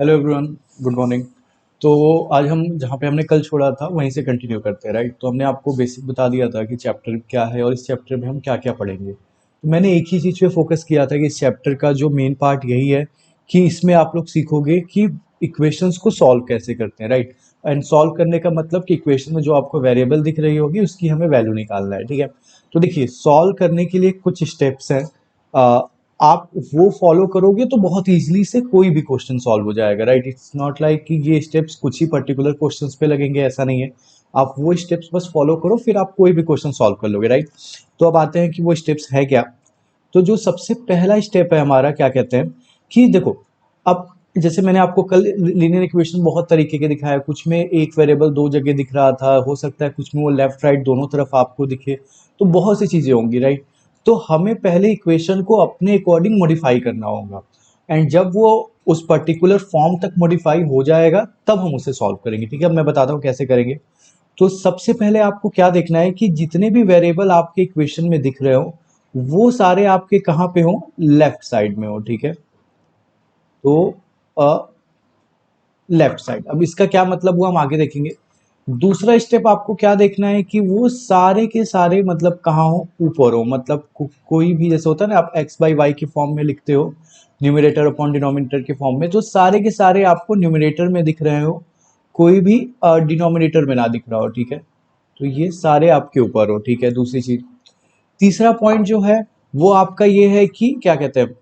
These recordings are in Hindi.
Hello everyone, good morning. तो आज हम जहाँ पे हमने कल छोड़ा था वहीं से कंटिन्यू करते हैं, राइट। तो हमने आपको बेसिक बता दिया था कि चैप्टर क्या है और इस चैप्टर में हम क्या क्या पढ़ेंगे। तो मैंने एक ही चीज़ पे फोकस किया था कि इस चैप्टर का जो मेन पार्ट यही है कि इसमें आप लोग सीखोगे कि इक्वेशंस को सॉल्व कैसे करते हैं, राइट। एंड सॉल्व करने का मतलब कि इक्वेशन में जो आपको वेरिएबल दिख रही होगी उसकी हमें वैल्यू निकालना है, ठीक है। तो देखिए, सॉल्व करने के लिए कुछ स्टेप्स हैं। आप वो फॉलो करोगे तो बहुत इजीली से कोई भी क्वेश्चन सॉल्व हो जाएगा, राइट। इट्स नॉट लाइक कि ये स्टेप्स कुछ ही पर्टिकुलर क्वेश्चंस पे लगेंगे, ऐसा नहीं है। आप वो स्टेप्स बस फॉलो करो, फिर आप कोई भी क्वेश्चन सॉल्व कर लोगे, राइट। तो अब आते हैं कि वो स्टेप्स है क्या। तो जो सबसे पहला स्टेप है हमारा, क्या कहते हैं कि देखो, अब जैसे मैंने आपको कल लीनियर इक्वेशन बहुत तरीके के दिखाया, कुछ में एक वेरिएबल दो जगह दिख रहा था, हो सकता है कुछ में वो लेफ्ट राइट दोनों तरफ आपको दिखे। तो बहुत सी चीजें होंगी, राइट। तो हमें पहले इक्वेशन को अपने अकॉर्डिंग मॉडिफाई करना होगा, एंड जब वो उस पर्टिकुलर फॉर्म तक मॉडिफाई हो जाएगा तब हम उसे सॉल्व करेंगे, ठीक है। अब मैं बताता हूँ कैसे करेंगे। तो सबसे पहले आपको क्या देखना है कि जितने भी वेरिएबल आपके इक्वेशन में दिख रहे हो वो सारे आपके कहाँ पे हो, लेफ्ट साइड में हो, ठीक है। तो लेफ्ट साइड, अब इसका क्या मतलब हुआ हम आगे देखेंगे। दूसरा स्टेप आपको क्या देखना है कि वो सारे के सारे मतलब कहाँ हो, ऊपर हो। मतलब कोई भी जैसे होता है ना, आप एक्स बाई वाई के फॉर्म में लिखते हो, न्यूमरेटर अपॉन डिनोमिनेटर के फॉर्म में, तो सारे के सारे आपको न्यूमरेटर में दिख रहे हो, कोई भी डिनोमिनेटर में ना दिख रहा हो, ठीक है। तो ये सारे आपके ऊपर हो, ठीक है। दूसरी चीज, तीसरा पॉइंट जो है वो आपका ये है कि क्या कहते हैं,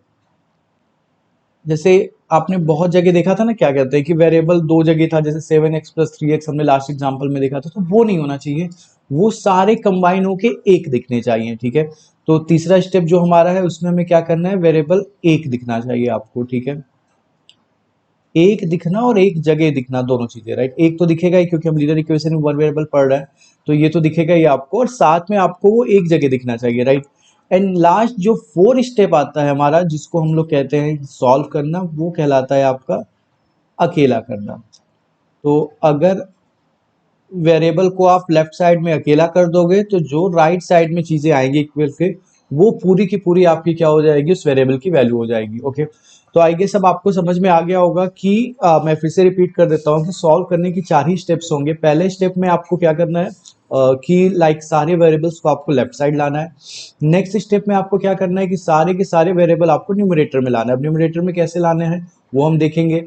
जैसे आपने बहुत जगह देखा था ना, क्या कहते हैं कि वेरिएबल दो जगह था, जैसे 7x+3x हमने लास्ट एग्जांपल में देखा था, तो वो नहीं होना चाहिए। वो सारे कंबाइन होके एक दिखने चाहिए, ठीक है। तो तीसरा स्टेप जो हमारा है उसमें हमें क्या करना है, वेरिएबल एक दिखना चाहिए आपको, ठीक है। एक दिखना और एक जगह दिखना, दोनों चीजें, राइट। एक तो दिखेगा ही क्योंकि हम लीनियर इक्वेशन में वन वेरिएबल पढ़ रहे हैं, तो ये तो दिखेगा ही आपको, और साथ में आपको वो एक जगह दिखना चाहिए, राइट। एंड लास्ट जो फोर स्टेप आता है हमारा, जिसको हम लोग कहते हैं सॉल्व करना, वो कहलाता है आपका अकेला करना। तो अगर वेरिएबल को आप लेफ्ट साइड में अकेला कर दोगे तो जो राइट साइड में चीजें आएंगी इक्वल के, वो पूरी की पूरी आपकी क्या हो जाएगी, उस वेरिएबल की वैल्यू हो जाएगी, ओके। तो आई गेस अब आपको समझ में आ गया होगा कि मैं फिर से रिपीट कर देता हूँ कि सॉल्व करने की चार ही स्टेप्स होंगे। पहले स्टेप में आपको क्या करना है, कि लाइक सारे वेरिएबल्स को आपको लेफ्ट साइड लाना है। नेक्स्ट स्टेप में आपको क्या करना है कि सारे के सारे वेरिएबल आपको न्यूमरेटर में लाना है। अब न्यूमरेटर में कैसे लाने हैं वो हम देखेंगे।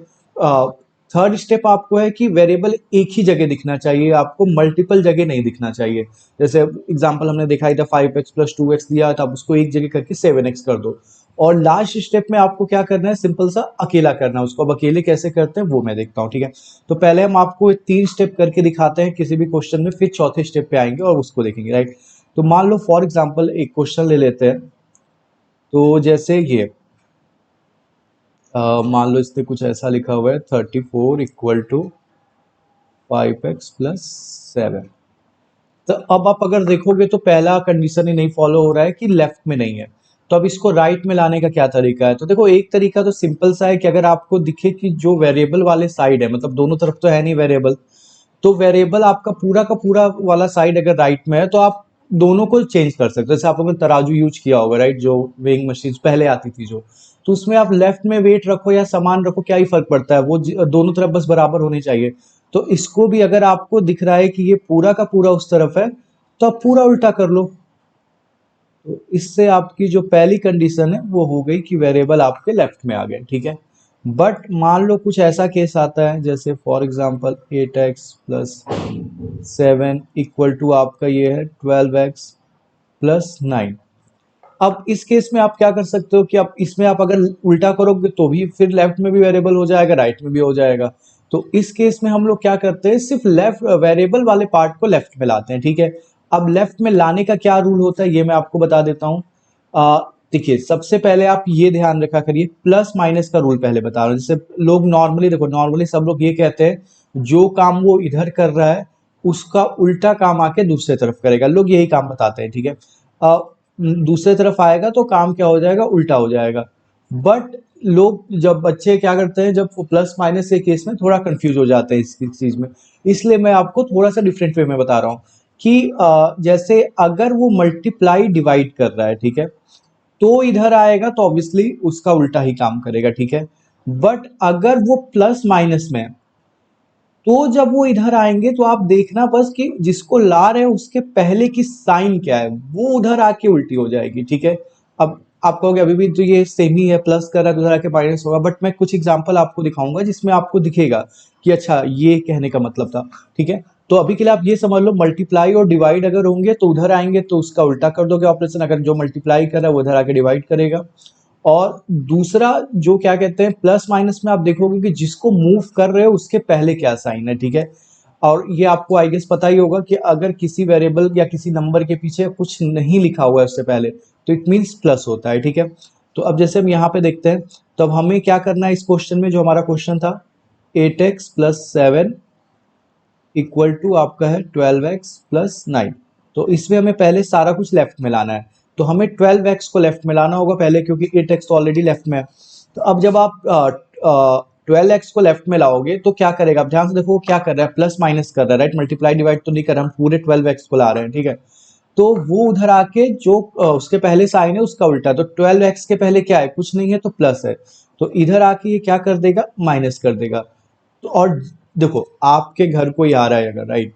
थर्ड स्टेप आपको है कि वेरिएबल एक ही जगह दिखना चाहिए, आपको मल्टीपल जगह नहीं दिखना चाहिए। जैसे एग्जांपल हमने देखा था 5x+2x दिया था, अब उसको एक जगह करके 7x कर दो। और लास्ट स्टेप में आपको क्या करना है, सिंपल सा अकेला करना है उसको। अब अकेले कैसे करते हैं वो मैं देखता हूँ, ठीक है। तो पहले हम आपको तीन स्टेप करके दिखाते हैं किसी भी क्वेश्चन में, फिर चौथे स्टेप पे आएंगे और उसको देखेंगे, राइट। तो मान लो फॉर एग्जाम्पल एक क्वेश्चन ले लेते हैं। तो जैसे ये मान लो इसमें कुछ ऐसा लिखा हुआ है 34 इक्वल टू 5x+7। तो अब आप अगर देखोगे तो पहला कंडीशन ही नहीं फॉलो हो रहा है कि लेफ्ट में नहीं है। तो अब इसको राइट में लाने का क्या तरीका है, तो देखो एक तरीका तो सिंपल सा है कि अगर आपको दिखे कि जो वेरिएबल वाले साइड है, मतलब दोनों तरफ तो है नहीं वेरिएबल, तो वेरिएबल आपका पूरा का पूरा वाला साइड अगर राइट में है तो आप दोनों को चेंज कर सकते हो। जैसे आप लोगों ने तराजू यूज किया होगा, राइट, जो वेइंग मशीन पहले आती थी जो, तो उसमें आप लेफ्ट में वेट रखो या सामान रखो, क्या ही फर्क पड़ता है, वो दोनों तरफ बस बराबर होने चाहिए। तो इसको भी अगर आपको दिख रहा है कि ये पूरा का पूरा उस तरफ है, तो आप पूरा उल्टा कर लो। तो इससे आपकी जो पहली कंडीशन है वो हो गई कि वेरिएबल आपके लेफ्ट में आ गए, ठीक है। बट मान लो कुछ ऐसा केस आता है, जैसे for example 8x+7 equal to आपका ये है 12x+9। अब इस केस में आप क्या कर सकते हो कि अब इसमें आप अगर उल्टा करोगे तो भी फिर लेफ्ट में भी वेरिएबल हो जाएगा, राइट में भी हो जाएगा। तो इस केस में हम लोग क्या करते हैं, सिर्फ लेफ्ट वेरिएबल वाले पार्ट को लेफ्ट में लाते हैं, ठीक है। अब लेफ्ट में लाने का क्या रूल होता है ये मैं आपको बता देता हूँ। देखिए, सबसे पहले आप ये ध्यान रखा करिए, प्लस माइनस का रूल पहले बता रहा हूँ। जैसे लोग नॉर्मली, देखो नॉर्मली सब लोग ये कहते हैं जो काम वो इधर कर रहा है उसका उल्टा काम आके दूसरे तरफ करेगा, लोग यही काम बताते हैं, ठीक है। दूसरे तरफ आएगा तो काम क्या हो जाएगा, उल्टा हो जाएगा। बट लोग, जब बच्चे क्या करते हैं, जब प्लस माइनस के केस में थोड़ा कंफ्यूज हो जाते हैं इस चीज में। इसलिए मैं आपको थोड़ा सा डिफरेंट वे में बता रहा हूँ कि जैसे अगर वो मल्टीप्लाई डिवाइड कर रहा है, ठीक है, तो इधर आएगा तो ऑब्वियसली उसका उल्टा ही काम करेगा, ठीक है। बट अगर वो प्लस माइनस में है, तो जब वो इधर आएंगे तो आप देखना बस कि जिसको ला रहे हैं उसके पहले की साइन क्या है, वो उधर आके उल्टी हो जाएगी, ठीक है। अब आप कहोगे अभी भी तो ये सेम ही है, प्लस कर रहा है तो उधर आके माइनस होगा, बट मैं कुछ एग्जांपल आपको दिखाऊंगा जिसमें आपको दिखेगा कि अच्छा ये कहने का मतलब था, ठीक है। तो अभी के लिए आप ये समझ लो, मल्टीप्लाई और डिवाइड अगर होंगे तो उधर आएंगे तो उसका उल्टा कर दोगे ऑपरेशन, अगर जो मल्टीप्लाई कर रहा है वो उधर आके डिवाइड करेगा। और दूसरा जो क्या कहते हैं प्लस माइनस में, आप देखोगे कि जिसको मूव कर रहे हो उसके पहले क्या साइन है, ठीक है। और ये आपको आई गेस पता ही होगा कि अगर किसी वेरिएबल या किसी नंबर के पीछे कुछ नहीं लिखा हुआ है उससे पहले, तो इट मीन्स प्लस होता है, ठीक है। तो अब जैसे हम यहाँ पे देखते हैं, तो अब हमें क्या करना है इस क्वेश्चन में, जो हमारा क्वेश्चन था 8x+7 इक्वल टू आपका है 12x+9। तो इसमें हमें पहले सारा कुछ लेफ्ट में लाना है, तो हमें 12x को लेफ्ट में लाना होगा पहले, क्योंकि 8x तो ऑलरेडी लेफ्ट में है। तो अब जब आप 12x को लेफ्ट में लाओगे तो क्या करेगा, आप ध्यान से देखो वो क्या कर रहा है, प्लस माइनस कर रहा है, राइट। मल्टीप्लाई डिवाइड तो नहीं कर रहा, हम पूरे 12x को ला रहे हैं, ठीक है। तो वो उधर आके जो उसके पहले साइन है उसका उल्टा, तो 12x के पहले क्या है, कुछ नहीं है तो प्लस है, तो इधर आके ये क्या कर देगा, माइनस कर देगा। तो और देखो आपके घर कोई आ रहा है अगर, राइट,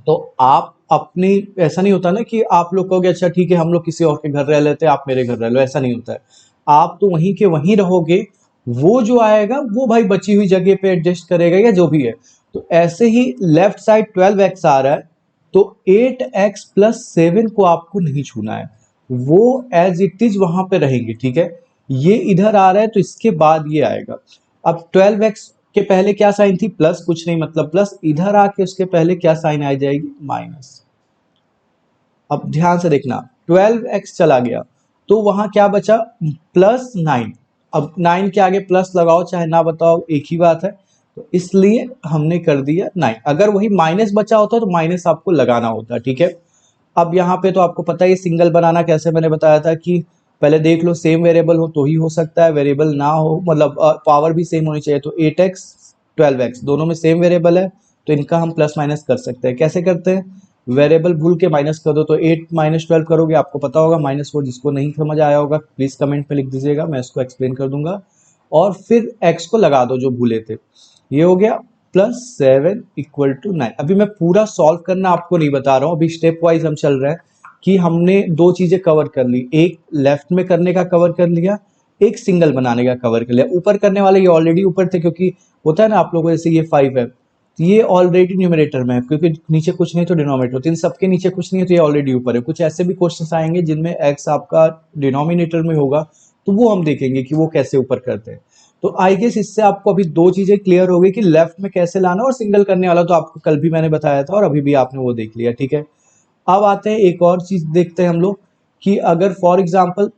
तो आप अपनी, ऐसा नहीं होता ना कि आप लोग कहोगे अच्छा ठीक है हम लोग किसी और के घर रह लेते हैं आप मेरे घर रह लो, ऐसा नहीं होता है। आप तो वहीं के वहीं रहोगे, वो जो आएगा वो भाई बची हुई जगह पे एडजस्ट करेगा या जो भी है। तो ऐसे ही लेफ्ट साइड 12x आ रहा है, तो 8x+7 को आपको नहीं छूना है, वो एज इट इज वहां पे रहेंगे, ठीक है। ये इधर आ रहा है तो इसके बाद ये आएगा। अब 12x के पहले क्या साइन थी, प्लस, कुछ नहीं मतलब प्लस, इधर आके उसके पहले क्या साइन आ जाएगी, माइनस। अब ध्यान से देखना, 12x चला गया तो वहां क्या बचा, +9। अब 9 के आगे प्लस लगाओ चाहे ना बताओ एक ही बात है, तो इसलिए हमने कर दिया 9। अगर वही माइनस बचा होता तो माइनस आपको लगाना होता, ठीक है। अब यहाँ पे तो आपको पता ही सिंगल बनाना कैसे, मैंने बताया था कि पहले देख लो सेम वेरिएबल हो तो ही हो सकता है, वेरिएबल ना हो मतलब पावर भी सेम होनी चाहिए, तो 8x 12x दोनों में सेम वेरिएबल है, तो इनका हम प्लस माइनस कर सकते हैं। कैसे करते हैं, वेरिएबल भूल के माइनस कर दो, तो 8 - 12 करोगे, आपको पता होगा -4। जिसको नहीं समझ आया होगा प्लीज कमेंट पे लिख दीजिएगा, मैं इसको एक्सप्लेन कर दूंगा। और फिर x को लगा दो जो भूले थे, ये हो गया +7 = 9। अभी मैं पूरा सॉल्व करना आपको नहीं बता रहा हूँ, अभी स्टेप वाइज हम चल रहे हैं कि हमने दो चीजें कवर कर ली, एक लेफ्ट में करने का कवर कर लिया, एक सिंगल बनाने का कवर कर लिया। ऊपर करने वाले ये ऑलरेडी ऊपर थे, क्योंकि होता है ना आप लोगों को, जैसे ये 5 है तो ये ऑलरेडी न्यूमरेटर में है, क्योंकि नीचे कुछ नहीं तो डिनोमिनेटर, तो इन सबके नीचे कुछ नहीं है तो ये ऑलरेडी ऊपर है। कुछ ऐसे भी क्वेश्चंस आएंगे जिनमें x आपका डिनोमिनेटर में होगा, तो वो हम देखेंगे कि वो कैसे ऊपर करते हैं। तो आई गेस इससे आपको अभी दो चीजें क्लियर हो गई कि लेफ्ट में कैसे लाना, और सिंगल करने वाला तो आपको कल भी मैंने बताया था और अभी भी आपने वो देख लिया, ठीक है। अब आते हैं एक और चीज देखते हैं हम लोग, कि अगर फॉर एग्जाम्पल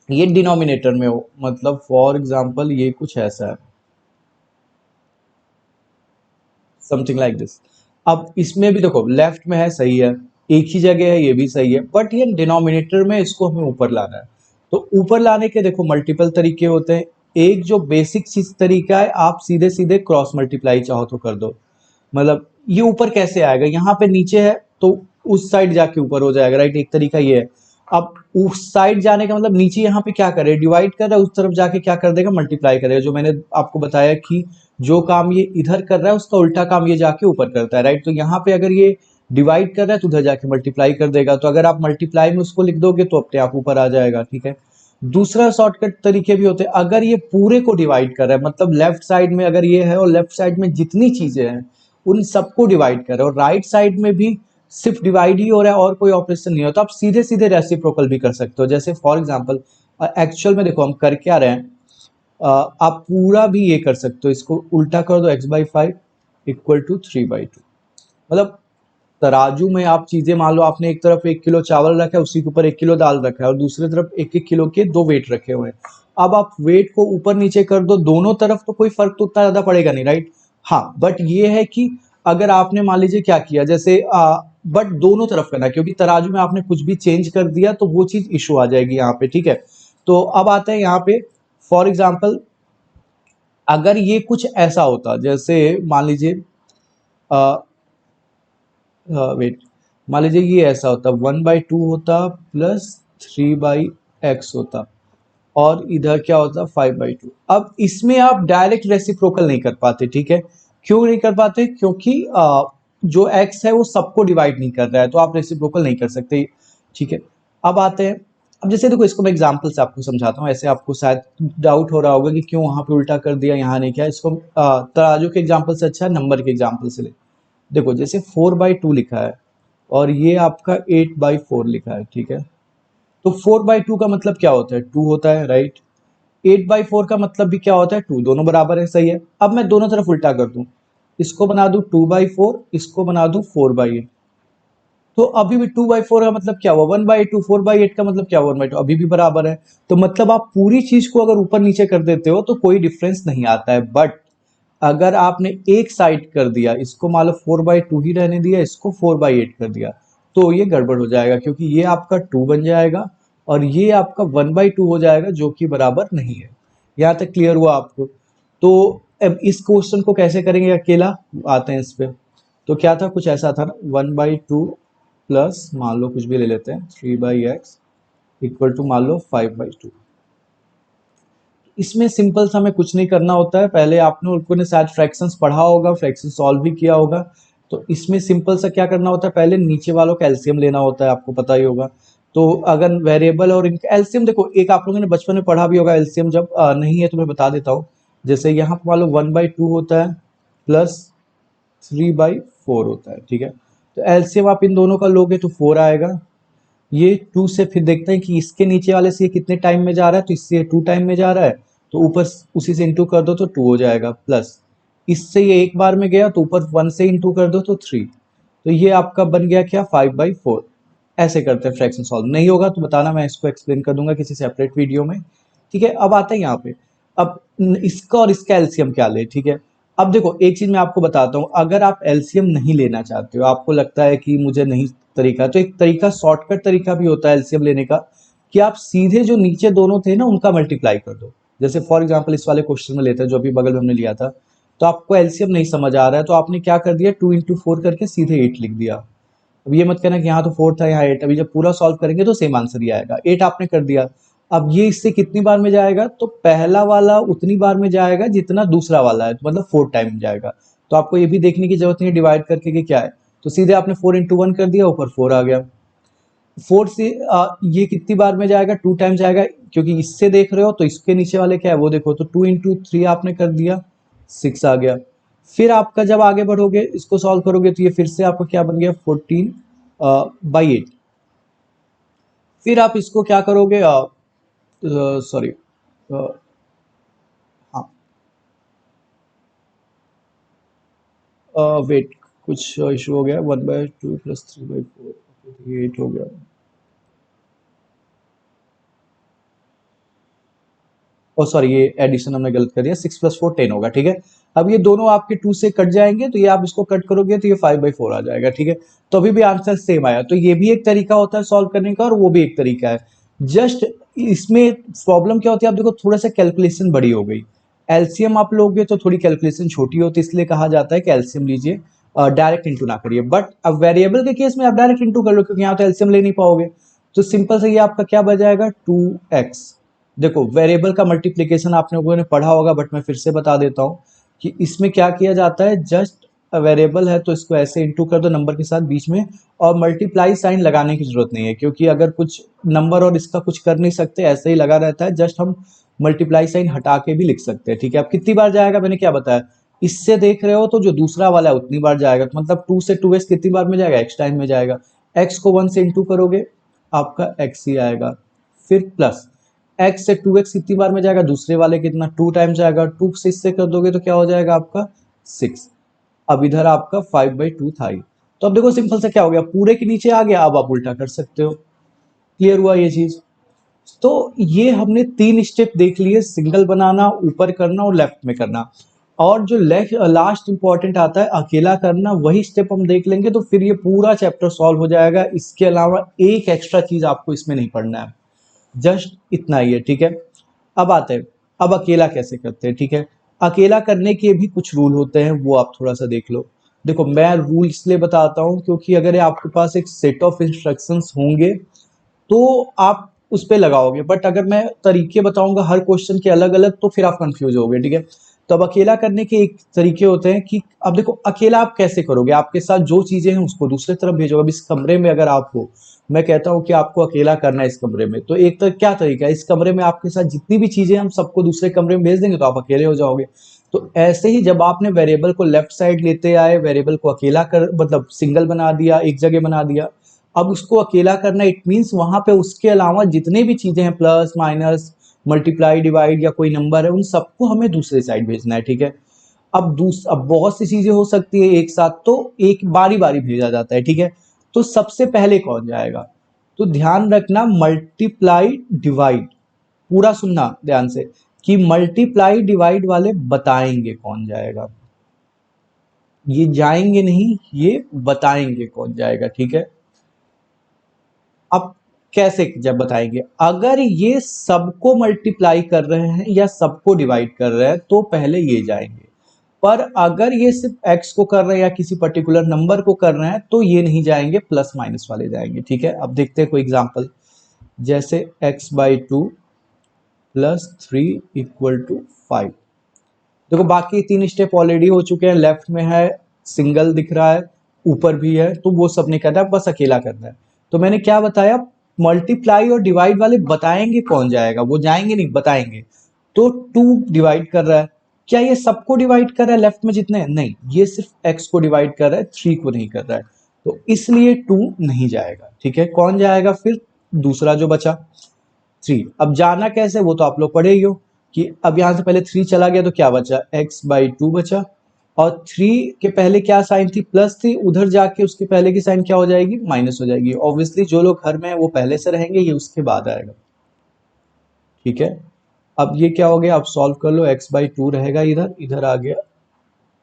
ये डिनोमिनेटर में हो, मतलब फॉर एग्जाम्पल ये कुछ ऐसा है, समथिंग लाइक दिस। अब इसमें भी देखो लेफ्ट में है, सही है, एक ही जगह है, ये भी सही है, बट ये डिनोमिनेटर में इसको हमें ऊपर लाना है। तो ऊपर लाने के देखो मल्टीपल तरीके होते हैं। एक जो बेसिक चीज तरीका है, आप सीधे सीधे क्रॉस मल्टीप्लाई चाहो तो कर दो। मतलब ये ऊपर कैसे आएगा, यहाँ पे नीचे है तो उस साइड जाके ऊपर हो जाएगा, राइट, एक तरीका ये है। अब उस साइड जाने का मतलब नीचे यहाँ पे क्या करे, डिवाइड कर रहा है, उस तरफ जाके क्या कर देगा, मल्टीप्लाई करेगा। जो मैंने आपको बताया कि जो काम ये इधर कर रहा है उसका उल्टा काम ये जाके ऊपर करता है, राइट। तो यहाँ पे अगर ये डिवाइड कर रहा है तो उधर जाके मल्टीप्लाई कर देगा, तो अगर आप मल्टीप्लाई में उसको लिख दोगे तो अपने आप ऊपर आ जाएगा, ठीक है। दूसरा शॉर्टकट तरीके भी होते हैं, अगर ये पूरे को डिवाइड कर रहा है, मतलब लेफ्ट साइड में अगर ये है और लेफ्ट साइड में जितनी चीजें हैं उन सबको डिवाइड कर रहे हो, और राइट साइड में भी सिर्फ डिवाइड ही हो रहा है और कोई ऑपरेशन नहीं हो, तो आप सीधे सीधे रेसिप्रोकल भी कर सकते हो। जैसे फॉर एग्जांपल एक्चुअल में देखो हम कर क्या रहे हैं, आप पूरा भी ये कर सकते हो, इसको उल्टा कर दो, x/5 = 3/2। मतलब तराजू में आप चीजें, मान लो आपने एक तरफ 1 किलो चावल रखा है, उसी के ऊपर 1 किलो दाल रखा है, और दूसरी तरफ 1-1 किलो के दो वेट रखे हुए हैं। अब आप वेट को ऊपर नीचे कर दो, दोनों तरफ तो कोई फर्क तो उतना ज्यादा पड़ेगा नहीं, राइट। हाँ बट ये है कि अगर आपने मान लीजिए क्या किया, जैसे बट दोनों तरफ करना, क्योंकि तराजू में आपने कुछ भी चेंज कर दिया तो वो चीज इशू आ जाएगी यहाँ पे, ठीक है। तो अब आते हैं यहाँ पे, फॉर एग्जाम्पल अगर ये कुछ ऐसा होता, जैसे मान लीजिए वेट, मान लीजिए ये ऐसा होता, 1/2 होता +3/x होता, और इधर क्या होता है 5/2। अब इसमें आप डायरेक्ट रेसिप्रोकल नहीं कर पाते, ठीक है। क्यों नहीं कर पाते? क्योंकि जो x है वो सबको डिवाइड नहीं कर रहा है, तो आप रेसिप्रोकल नहीं कर सकते, ठीक है। अब आते हैं, अब जैसे देखो इसको मैं एग्जांपल से आपको समझाता हूँ, ऐसे आपको शायद डाउट हो रहा होगा कि क्यों वहां पे उल्टा कर दिया यहाँ नहीं किया। इसको तराजू के एग्जाम्पल से अच्छा नंबर के एग्जाम्पल से ले। देखो जैसे 4/2 लिखा है और ये आपका 8/4 लिखा है, ठीक है। तो 4/2 का मतलब क्या होता है? 2 होता है, राइट। 8/4 का मतलब भी क्या होता है? 2। दोनों बराबर है, सही है। अब मैं दोनों तरफ उल्टा कर दूं, इसको बना दूं 2/4, इसको बना दूं 4/8। तो अभी भी 2/4 का मतलब क्या हुआ? 1/2। 4/8 का मतलब क्या हुआ? 1/2। अभी भी बराबर है। तो मतलब आप पूरी चीज को अगर ऊपर नीचे कर देते हो तो कोई डिफरेंस नहीं आता है, बट अगर आपने एक साइड कर दिया, इसको मान लो 4/2 ही रहने दिया, इसको 4/8 कर दिया, तो ये गड़बड़ हो जाएगा, क्योंकि ये आपका 2 बन जाएगा और ये आपका 1/2 हो जाएगा, जो कि बराबर नहीं है। यहाँ तक क्लियर हुआ आपको? तो अब इस क्वेश्चन को कैसे करेंगे अकेला, आते हैं इस पे। तो क्या था, कुछ ऐसा था ना, 1/2 प्लस मान लो कुछ भी ले लेते हैं 3/x इक्वल टू मान लो 5/2। इसमें सिंपल सा हमें कुछ नहीं करना होता है। पहले आपने लोगों ने शायद फ्रैक्शंस पढ़ा होगा, फ्रैक्शन सॉल्व भी किया होगा। तो इसमें सिंपल सा क्या करना होता है, पहले नीचे वालों का एलसीएम लेना होता है, आपको पता ही होगा। तो अगर वेरिएबल और इनका एलसीएम, देखो एक आप लोगों ने बचपन में पढ़ा भी होगा एलसीएम, जब नहीं है तो मैं बता देता हूँ। जैसे यहाँ पर मान लो 1/2 होता है प्लस 3/4 होता है, ठीक है। तो एलसीएम आप इन दोनों का लोगे तो 4 आएगा। ये 2 से फिर देखते हैं कि इसके नीचे वाले से ये कितने टाइम में जा रहा है, तो इससे 2 टाइम में जा रहा है, तो ऊपर उसी से इंटू कर दो तो 2 हो जाएगा। प्लस इससे ये एक बार में गया तो ऊपर 1 से इंटू कर दो तो 3। तो ये आपका बन गया क्या, 5/4। ऐसे करते हैं फ्रैक्शन सॉल्व। नहीं होगा तो बताना, मैं इसको एक्सप्लेन कर दूंगा किसी सेपरेट वीडियो में, ठीक है। अब आते हैं यहाँ पे, अब इसका और इसका एलसीएम क्या ले, ठीक है। अब देखो एक चीज मैं आपको बताता हूँ, अगर आप एलसीएम नहीं लेना चाहते हो, आपको लगता है कि मुझे नहीं तरीका, तो एक तरीका शॉर्टकट तरीका भी होता है एलसीएम लेने का, कि आप सीधे जो नीचे दोनों थे ना उनका मल्टीप्लाई कर दो। जैसे फॉर एग्जांपल इस वाले क्वेश्चन में लेते हैं जो अभी बगल में हमने लिया था, तो आपको एलसीएम नहीं समझ आ रहा है, तो आपने क्या कर दिया, 2 into 4 करके सीधे 8 लिख दिया। अब ये मत कहना कि यहाँ तो 4 था यहाँ 8, अभी जब पूरा सॉल्व करेंगे तो सेम आंसर ही आएगा। 8 आपने कर दिया। अब ये इससे कितनी बार में जाएगा, तो पहला वाला उतनी बार में जाएगा जितना दूसरा वाला है, तो मतलब 4 टाइम जाएगा। तो आपको ये भी देखने की जरूरत नहीं डिवाइड करके कि क्या है, तो सीधे आपने 4 into 1 कर दिया, ऊपर 4 आ गया। 4 से ये कितनी बार में जाएगा, 2 टाइम जाएगा, क्योंकि इससे देख रहे हो तो इसके नीचे वाले क्या है वो देखो, तो 2 into 3 आपने कर दिया, 6 आ गया। फिर आपका जब आगे बढ़ोगे इसको सॉल्व करोगे तो ये फिर से आपका क्या बन गया, 14/8। फिर आप इसको क्या करोगे, सॉरी, हाँ, वेट, कुछ इशू हो गया, 1/2 प्लस 3/4, ये 8 हो गया। ओ सॉरी, ये एडिशन हमने गलत कर दिया, 6 + 4 10 होगा, ठीक है। अब ये दोनों आपके 2 से कट जाएंगे, तो ये आप इसको कट करोगे तो ये 5/4 आ जाएगा, ठीक है। तो अभी भी आंसर सेम आया। तो ये भी एक तरीका होता है सॉल्व करने का और वो भी एक तरीका है। जस्ट इसमें प्रॉब्लम क्या होती है, आप देखो थोड़ा सा कैलकुलेशन बड़ी हो गई। एलसीएम आप लोगे तो थोड़ी कैलकुलेशन छोटी होती है, इसलिए कहा जाता है कि एलसीएम लीजिए, डायरेक्ट इंटू ना करिए। बट अब वेरिएबल के केस में आप डायरेक्ट इंटू कर लो, क्योंकि यहाँ तो एलसीएम ले नहीं पाओगे। तो सिंपल से ये आपका क्या बच जाएगा, 2x। देखो वेरिएबल का मल्टीप्लिकेशन आप लोगों ने पढ़ा होगा, बट मैं फिर से बता देता हूँ कि इसमें क्या किया जाता है, जस्ट वेरिएबल है तो इसको ऐसे इंटू कर दो नंबर के साथ बीच में, और मल्टीप्लाई साइन लगाने की जरूरत नहीं है, क्योंकि अगर कुछ नंबर और इसका कुछ कर नहीं सकते, ऐसे ही लगा रहता है, जस्ट हम मल्टीप्लाई साइन हटा के भी लिख सकते हैं, ठीक है। अब कितनी बार जाएगा मैंने क्या बताया, इससे देख रहे हो तो जो दूसरा वाला है उतनी बार जाएगा, तो मतलब 2 से 2x कितनी बार में जाएगा, x टाइम में जाएगा। x को 1 से इंटू करोगे आपका x ही आएगा। फिर प्लस x से 2x कितनी बार में जाएगा, दूसरे वाले कितना, 2 टाइम जाएगा, 2 से इससे कर दोगे तो क्या हो जाएगा आपका 6। अब इधर आपका 5/2 था ही। तो अब देखो सिंपल से क्या हो गया, पूरे के नीचे आ गया, अब आप उल्टा कर सकते हो। क्लियर हुआ ये चीज? तो ये हमने 3 स्टेप देख लिए, सिंगल बनाना, ऊपर करना और लेफ्ट में करना। और जो लास्ट इंपॉर्टेंट आता है अकेला करना, वही स्टेप हम देख लेंगे तो फिर ये पूरा चैप्टर सॉल्व हो जाएगा। इसके अलावा एक एक्स्ट्रा चीज आपको इसमें नहीं पढ़ना है, जस्ट इतना ही है, ठीक है। अब आते हैं, अब अकेला कैसे करते हैं, ठीक है। अकेला करने के भी कुछ रूल होते हैं, वो आप थोड़ा सा देख लो। देखो मैं रूल इसलिए बताता हूँ क्योंकि अगर आपके पास एक सेट ऑफ इंस्ट्रक्शंस होंगे तो आप उस पे लगाओगे। बट अगर मैं तरीके बताऊंगा हर क्वेश्चन के अलग अलग तो फिर आप कंफ्यूज होगे, ठीक है। तो अब अकेला करने के एक तरीके होते हैं कि अब देखो अकेला आप कैसे करोगे, आपके साथ जो चीजें हैं उसको दूसरे तरफ भेजोगे। अब इस कमरे में अगर आप हो, मैं कहता हूँ कि आपको अकेला करना है इस कमरे में, तो एक तो क्या तरीका है, इस कमरे में आपके साथ जितनी भी चीजें हम सबको दूसरे कमरे में भेज देंगे तो आप अकेले हो जाओगे। तो ऐसे ही जब आपने वेरिएबल को लेफ्ट साइड लेते आए, वेरिएबल को अकेला कर मतलब सिंगल बना दिया, एक जगह बना दिया, अब उसको अकेला करना इट मीन्स वहां पे उसके अलावा जितने भी चीजें हैं प्लस माइनस मल्टीप्लाई डिवाइड या कोई नंबर है उन सबको हमें दूसरे साइड भेजना है, ठीक है। अब बहुत सी चीजें हो सकती है एक साथ, तो एक बारी बारी भेजा जाता है, ठीक है। तो सबसे पहले कौन जाएगा, तो ध्यान रखना मल्टीप्लाई डिवाइड, पूरा सुनना ध्यान से कि मल्टीप्लाई डिवाइड वाले बताएंगे कौन जाएगा, ये जाएंगे नहीं, ये बताएंगे कौन जाएगा, ठीक है। अब कैसे जब बताएंगे, अगर ये सबको मल्टीप्लाई कर रहे हैं या सबको डिवाइड कर रहे हैं तो पहले ये जाएंगे, पर अगर ये सिर्फ एक्स को कर रहे हैं या किसी पर्टिकुलर नंबर को कर रहे हैं तो ये नहीं जाएंगे, प्लस माइनस वाले जाएंगे, ठीक है। अब देखते हैं कोई एग्जांपल, जैसे x/2 प्लस 3 इक्वल टू 5। देखो बाकी 3 स्टेप ऑलरेडी हो चुके हैं, लेफ्ट में है सिंगल दिख रहा है, ऊपर भी है, तो वो सब नहीं करना है, बस अकेला करना है। तो मैंने क्या बताया, मल्टीप्लाई और डिवाइड वाले बताएंगे कौन जाएगा, वो जाएंगे नहीं बताएंगे। तो 2 डिवाइड कर रहा है, क्या ये सबको डिवाइड कर रहा है लेफ्ट में जितने, नहीं, ये सिर्फ एक्स को डिवाइड कर रहा है, 3 को नहीं कर रहा है, तो इसलिए 2 नहीं जाएगा, ठीक है। कौन जाएगा फिर, दूसरा जो बचा 3। अब जाना कैसे वो तो आप लोग पढ़े ही हो कि अब यहां से पहले 3 चला गया तो क्या बचा, x/2 बचा, और 3 के पहले क्या साइन थी, प्लस थी, उधर जाके उसके पहले की साइन क्या हो जाएगी, माइनस हो जाएगी। ऑब्वियसली जो लोग घर में है वो पहले से रहेंगे, ये उसके बाद आएगा, ठीक है। अब ये क्या हो गया, अब सॉल्व कर लो, x/2 रहेगा इधर, इधर आ गया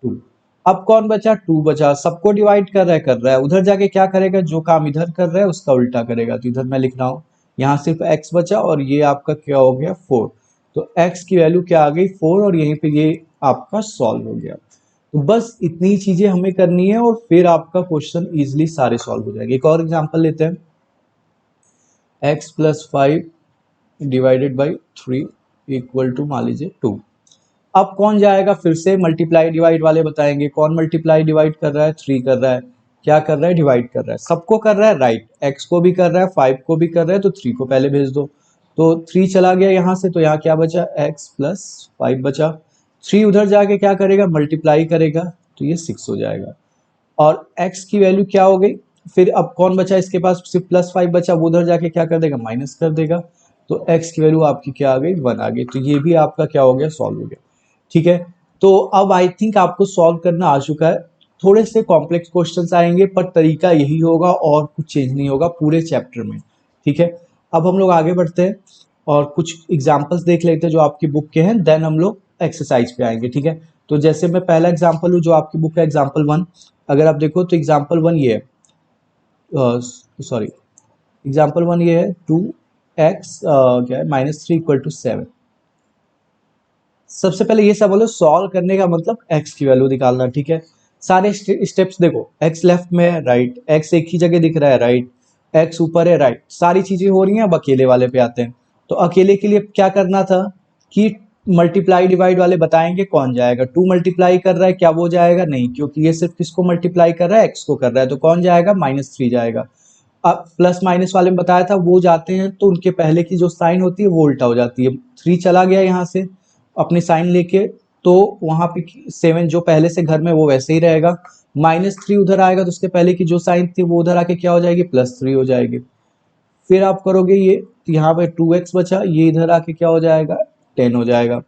2। अब कौन बचा, 2 बचा, सबको डिवाइड कर रहा है, उधर जाके क्या करेगा, जो काम इधर कर रहा है उसका उल्टा करेगा, तो इधर मैं लिख रहा हूं, यहाँ सिर्फ x बचा और ये आपका क्या हो गया 4। तो x की वैल्यू क्या आ गई 4, और यहीं पे ये आपका सॉल्व हो गया। तो बस इतनी चीजें हमें करनी है और फिर आपका क्वेश्चन इजिली सारे सॉल्व हो जाएंगे। एक और एग्जांपल लेते हैं, x+5 divided by 3 equal to मान लीजिए 2। अब कौन जाएगा, फिर से मल्टीप्लाई डिवाइड वाले बताएंगे, कौन मल्टीप्लाई डिवाइड कर रहा है, 3 कर रहा है, क्या कर रहा है, डिवाइड कर रहा है, सबको कर रहा है, राइट, x को भी कर रहा है, 5 को भी कर रहा है, तो 3 को पहले भेज दो। तो 3 चला गया यहाँ से, तो यहाँ क्या बचा, x+5 बचा। 3 उधर जाके क्या करेगा, मल्टीप्लाई करेगा, तो ये 6 हो जाएगा। और x की वैल्यू क्या हो गई, फिर अब कौन बचा इसके पास, सिर्फ +5 बचा, वो उधर जाके क्या कर देगा, माइनस कर देगा, तो x की वैल्यू आपकी क्या आ गई, 1 आ गई। तो ये भी आपका क्या हो गया, सॉल्व हो गया, ठीक है। तो अब आई थिंक आपको सॉल्व करना आ चुका है। थोड़े से कॉम्प्लेक्स क्वेश्चंस आएंगे पर तरीका यही होगा और कुछ चेंज नहीं होगा पूरे चैप्टर में, ठीक है। अब हम लोग आगे बढ़ते हैं और कुछ एग्जांपल्स देख लेते हैं जो आपकी बुक के हैं, देन हम लोग एक्सरसाइज पे आएंगे, ठीक है। तो जैसे मैं पहला एग्जाम्पल हूँ जो आपकी बुक है एग्जाम्पल 1, अगर आप देखो तो एग्जाम्पल 1 ये है, सॉरी एग्जाम्पल 1 ये है 2x क्या है -3 इक्वल टू 7। सबसे पहले ये सब बोलो, सॉल्व करने का मतलब x की वैल्यू निकालना, ठीक है। सारे स्टेप्स देखो, x लेफ्ट में है, राइट, x एक ही जगह दिख रहा है, राइट, x ऊपर है, राइट, सारी चीजें हो रही हैं। अब अकेले वाले पे आते हैं, तो अकेले के लिए क्या करना था कि मल्टीप्लाई डिवाइड वाले बताएंगे कौन जाएगा। 2 मल्टीप्लाई कर रहा है, क्या वो जाएगा, नहीं, क्योंकि ये सिर्फ किसको मल्टीप्लाई कर रहा है, x को कर रहा है, तो कौन जाएगा, -3 जाएगा। अब प्लस माइनस वाले में बताया था वो जाते हैं तो उनके पहले की जो साइन होती है वो उल्टा हो जाती है। 3 चला गया यहाँ से अपनी साइन लेके, तो वहां पे 7 जो पहले से घर में वो वैसे ही रहेगा, -3 उधर आएगा तो उसके पहले की जो साइन थी वो उधर आके क्या हो जाएगी, +3 हो जाएगी। फिर आप करोगे ये, तो यहाँ पे 2x बचा, ये इधर आके क्या हो जाएगा, 10 हो जाएगा,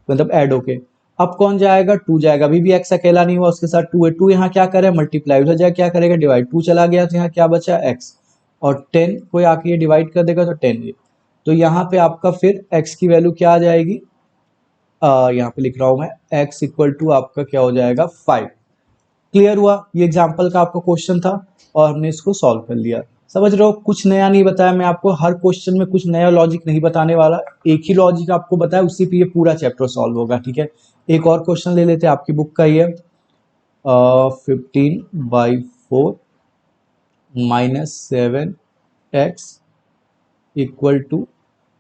मतलब ऐड होके। अब कौन जाएगा, 2 जाएगा, अभी भी x अकेला नहीं हुआ, उसके साथ 2 है, 2 यहाँ क्या करे, मल्टीप्लाई, उधर जाए क्या करेगा, डिवाइड, 2 चला गया तो यहाँ क्या बचा, x, और 10 कोई आके ये डिवाइड कर देगा तो 10 ये। तो यहाँ पे आपका फिर x की वैल्यू क्या आ जाएगी, यहाँ पे लिख रहा हूं मैं, x इक्वल टू आपका क्या हो जाएगा 5। क्लियर हुआ, ये एग्जाम्पल का आपका क्वेश्चन था और हमने इसको सॉल्व कर लिया। समझ रहे हो, कुछ नया नहीं बताया मैं आपको, हर क्वेश्चन में कुछ नया लॉजिक नहीं बताने वाला, एक ही लॉजिक आपको बताया, उसी पे ये पूरा चैप्टर सॉल्व होगा, ठीक है। एक और क्वेश्चन ले लेते हैं, आपकी बुक का ही है, 15/4 -7x इक्वल टू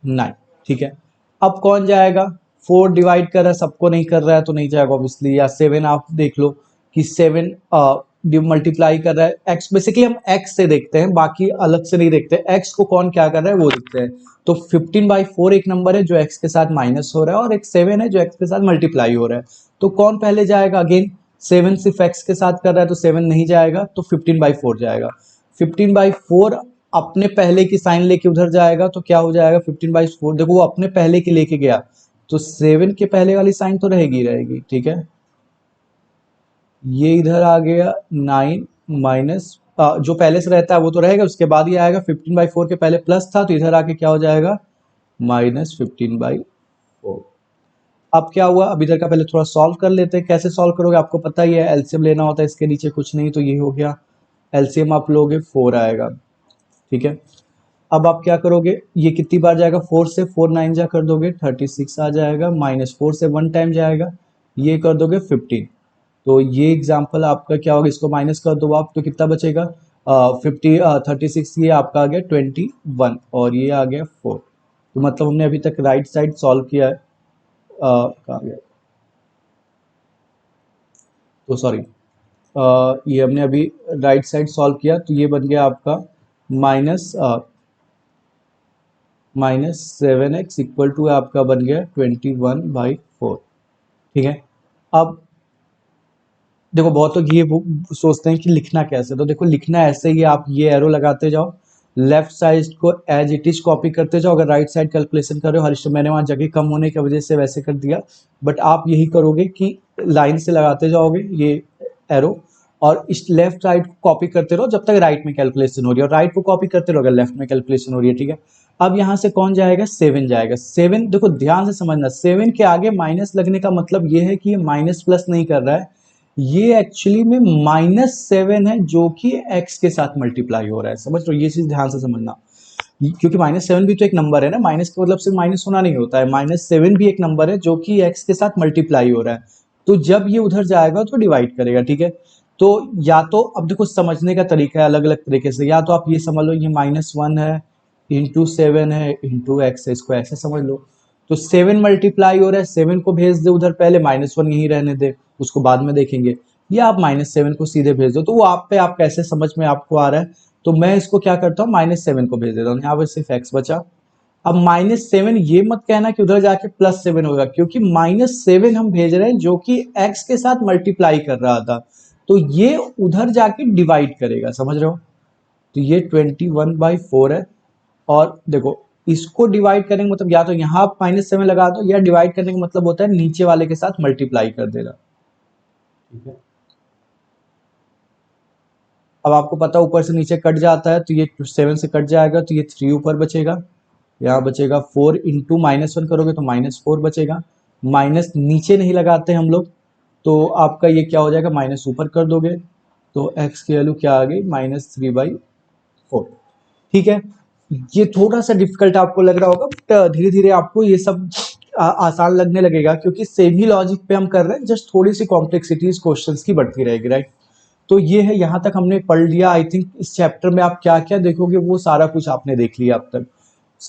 9। ठीक है, अब कौन जाएगा? 4 डिवाइड कर रहा है, सबको नहीं कर रहा है तो नहीं जाएगा ऑब्वियसली। या 7 आप देख लो कि 7 मल्टीप्लाई कर रहा है x, बेसिकली हम x से देखते हैं, बाकी अलग से नहीं देखते, x को कौन क्या कर रहा है वो देखते हैं। तो 15/4 एक नंबर है जो x के साथ माइनस हो रहा है, और एक 7 है जो x के साथ मल्टीप्लाई हो रहा है। तो कौन पहले जाएगा? अगेन 7 सिर्फ x के साथ कर रहा है तो 7 नहीं जाएगा, तो 15/4 जाएगा। 15/4 अपने पहले की साइन लेके उधर जाएगा तो क्या हो जाएगा? 15/4, देखो वो अपने पहले की लेके गया तो 7 के पहले वाली साइन तो रहेगी रहेगी। ठीक है, ये इधर आ गया 9 माइनस, जो पहले से रहता है वो तो रहेगा, उसके बाद ये आएगा 15/4 के पहले प्लस था तो इधर आके क्या हो जाएगा? -15/4। अब क्या हुआ? अब इधर का पहले थोड़ा सॉल्व कर लेते हैं। कैसे सॉल्व करोगे आपको पता ही है, एलसीएम लेना होता है, इसके नीचे कुछ नहीं, तो ये हो गया एलसीएम आप लोगे 4 आएगा। ठीक है, अब आप क्या करोगे? ये कितनी बार जाएगा? 4 से 4 9 जा कर दोगे 36 आ जाएगा, -4 से 1 टाइम जाएगा, ये कर दोगे 15। तो ये एग्जाम्पल आपका क्या होगा? इसको माइनस कर दो आप तो कितना बचेगा? 36, ये आपका आ गया 21 और ये आ गया 4। तो मतलब हमने अभी तक राइट साइड सॉल्व किया है। कहाँ गया? तो सॉरी, ये हमने अभी राइट साइड सॉल्व किया तो ये बन गया आपका -7x इक्वल टू आपका बन गया 21/4। ठीक है, अब देखो बहुत लोग ये सोचते हैं कि लिखना कैसे, तो देखो लिखना ऐसे ही, आप ये एरो लगाते जाओ, लेफ्ट साइड को एज इट इज कॉपी करते जाओ। अगर राइट साइड कैलकुलेशन कर रहे हो, हरीश मैंने वहाँ जगह कम होने की वजह से वैसे कर दिया, बट आप यही करोगे कि लाइन से लगाते जाओगे ये एरो, और इस लेफ्ट साइड को कॉपी करते रहो जब तक राइट में कैलकुलेशन हो रही है, और राइट को कॉपी करते रहो अगर लेफ्ट में कैलकुलेशन हो रही है। ठीक है, अब यहाँ से कौन जाएगा? 7 जाएगा। 7 देखो ध्यान से समझना, 7 के आगे माइनस लगने का मतलब ये है कि ये माइनस प्लस नहीं कर रहा है, ये एक्चुअली में -7 है जो कि x के साथ मल्टीप्लाई हो रहा है। समझ लो, ये चीज ध्यान से समझना, क्योंकि -7 भी तो एक नंबर है ना, माइनस का मतलब सिर्फ माइनस होना नहीं होता है, -7 भी एक नंबर है जो कि x के साथ मल्टीप्लाई हो रहा है। तो जब ये उधर जाएगा तो डिवाइड करेगा। ठीक है, तो या तो अब देखो समझने का तरीका है अलग अलग तरीके से, या तो आप ये समझ लो ये -1 है इंटू 7 है इंटू x है, इसको ऐसे समझ लो। तो 7 मल्टीप्लाई हो रहा है, 7 को भेज दे उधर, पहले -1 यहीं रहने दे, उसको बाद में देखेंगे, या आप -7 को सीधे भेज दो, तो वो आप पे, आप कैसे समझ में आपको आ रहा है। तो मैं इसको क्या करता हूँ, -7 को भेज देता हूँ, यहाँ पर सिर्फ x बचा। अब -7 ये मत कहना कि उधर जाके +7 होगा, क्योंकि -7 हम भेज रहे हैं जो कि x के साथ मल्टीप्लाई कर रहा था, तो ये उधर जाके डिवाइड करेगा। समझ रहे हो? तो ये 21/4 है, और देखो इसको डिवाइड करने का मतलब या तो यहाँ आप -7 लगा दो, या डिवाइड करने का मतलब होता है नीचे वाले के साथ मल्टीप्लाई कर देना। ठीक है, अब आपको पता ऊपर से नीचे कट जाता है तो ये 7 से कट जाएगा, तो ये 3 ऊपर बचेगा, यहाँ बचेगा 4 इंटू -1 करोगे तो -4 बचेगा। माइनस नीचे नहीं लगाते हम लोग, तो आपका ये क्या हो जाएगा? माइनस ऊपर कर दोगे तो x की वैल्यू क्या आ गई? -3/4। ठीक है, ये थोड़ा सा डिफिकल्ट आपको लग रहा होगा, बट धीरे धीरे आपको ये सब आसान लगने लगेगा, क्योंकि सेम ही लॉजिक पे हम कर रहे हैं, जस्ट थोड़ी सी कॉम्प्लेक्सिटीज क्वेश्चंस की बढ़ती रहेगी। राइट, तो ये है, यहाँ तक हमने पढ़ लिया। आई थिंक इस चैप्टर में आप क्या क्या देखोगे वो सारा कुछ आपने देख लिया अब तक।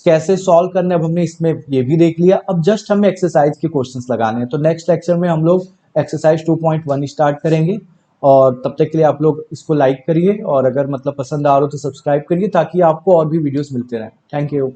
कैसे सॉल्व करने अब हमने इसमें ये भी देख लिया, अब जस्ट हमें एक्सरसाइज के क्वेश्चंस लगाने हैं। तो नेक्स्ट लेक्चर में हम लोग एक्सरसाइज 2.1 स्टार्ट करेंगे, और तब तक के लिए आप लोग इसको लाइक करिए, और अगर मतलब पसंद आ रहा हो तो सब्सक्राइब करिए, ताकि आपको और भी वीडियोस मिलते रहें। Thank you.